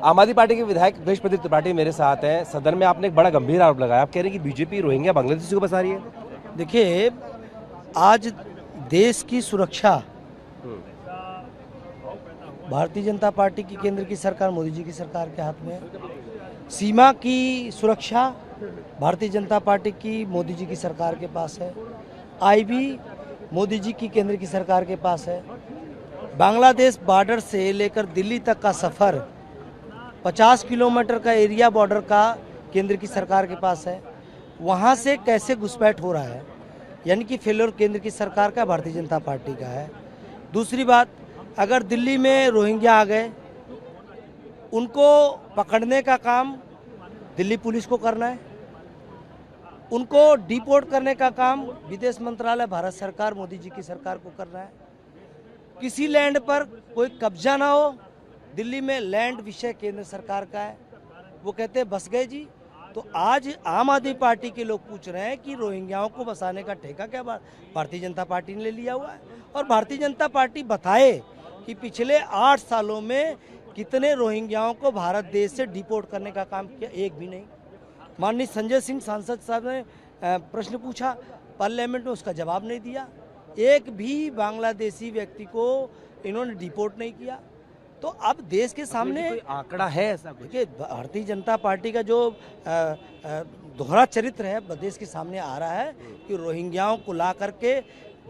आम आदमी पार्टी के विधायक अखिलेश प्रदीप त्रिपाठी मेरे साथ हैं। सदन में आपने एक बड़ा गंभीर आरोप लगाया। आप कह रहे हैं कि बीजेपी रोहिंग्या बांग्लादेशी को बसा रही है। देखिए, आज देश की सुरक्षा भारतीय जनता पार्टी की केंद्र की सरकार, मोदी जी की सरकार के हाथ में है। सीमा की सुरक्षा भारतीय जनता पार्टी की मोदी जी की सरकार के पास है। आईबी मोदी जी की केंद्र की सरकार के पास है। बांग्लादेश बॉर्डर से लेकर दिल्ली तक का सफ़र 50 किलोमीटर का एरिया बॉर्डर का केंद्र की सरकार के पास है। वहाँ से कैसे घुसपैठ हो रहा है, यानी कि फेलोर केंद्र की सरकार का, भारतीय जनता पार्टी का है। दूसरी बात, अगर दिल्ली में रोहिंग्या आ गए, उनको पकड़ने का काम दिल्ली पुलिस को करना है। उनको डिपोर्ट करने का काम विदेश मंत्रालय, भारत सरकार, मोदी जी की सरकार को करना है। किसी लैंड पर कोई कब्जा ना हो। दिल्ली में लैंड विषय केंद्र सरकार का है। वो कहते हैं बस गए जी। तो आज आम आदमी पार्टी के लोग पूछ रहे हैं कि रोहिंग्याओं को बसाने का ठेका क्या भारतीय जनता पार्टी ने ले लिया हुआ है। और भारतीय जनता पार्टी बताए कि पिछले 8 सालों में कितने रोहिंग्याओं को भारत देश से डिपोर्ट करने का काम किया, एक भी नहीं। माननीय संजय सिंह सांसद साहब ने प्रश्न पूछा पार्लियामेंट में, उसका जवाब नहीं दिया। एक भी बांग्लादेशी व्यक्ति को इन्होंने डिपोर्ट नहीं किया। तो अब देश के सामने कोई आंकड़ा है ऐसा? देखिए, भारतीय जनता पार्टी का जो दोहरा चरित्र है देश के सामने आ रहा है कि रोहिंग्याओं को ला करके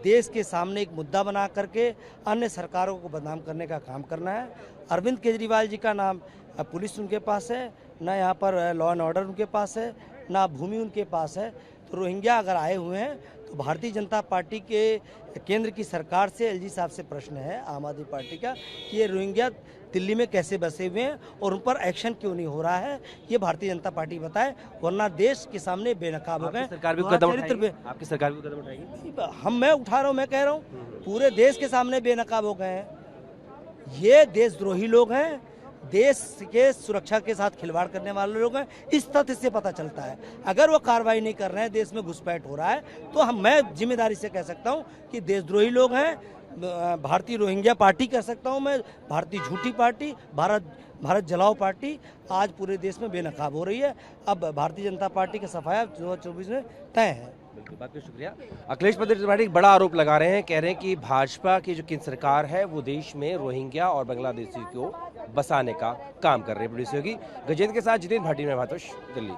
देश के सामने एक मुद्दा बना करके अन्य सरकारों को बदनाम करने का काम करना है। अरविंद केजरीवाल जी का नाम पुलिस उनके पास है, ना यहाँ पर लॉ एंड ऑर्डर उनके पास है, ना भूमि उनके पास है। तो रोहिंग्या अगर आए हुए हैं तो भारतीय जनता पार्टी के केंद्र की सरकार से, एलजी साहब से प्रश्न है आम आदमी पार्टी का कि ये रोहिंग्या दिल्ली में कैसे बसे हुए हैं और उन पर एक्शन क्यों नहीं हो रहा है, ये भारतीय जनता पार्टी बताए, वरना देश के सामने बेनकाब हो गए। सरकार भी कदम उठाएगी? आपकी सरकार भी कदम उठाएगी? मैं उठा रहा हूँ, मैं कह रहा हूँ पूरे देश के सामने बेनकाब हो गए हैं। ये देशद्रोही लोग हैं, देश के सुरक्षा के साथ खिलवाड़ करने वाले लोग हैं। इस तथ्य से पता चलता है अगर वो कार्रवाई नहीं कर रहे हैं, देश में घुसपैठ हो रहा है, तो मैं जिम्मेदारी से कह सकता हूं कि देशद्रोही लोग हैं। भारतीय रोहिंग्या पार्टी कह सकता हूं मैं, भारतीय झूठी पार्टी, भारत जलाओ पार्टी आज पूरे देश में बेनकाब हो रही है। अब भारतीय जनता पार्टी का सफाया 2024 में तय है। बिल्कुल, बात शुक्रिया। अखिलेश प्रदीप त्रिपाठी एक बड़ा आरोप लगा रहे हैं। कह रहे हैं कि भाजपा की जो केंद्र सरकार है वो देश में रोहिंग्या और बांग्लादेशी को बसाने का काम कर रही है। प्रोड्यूसर होगी गजेंद्र के साथ जितेंद्र भाटी में, दिल्ली।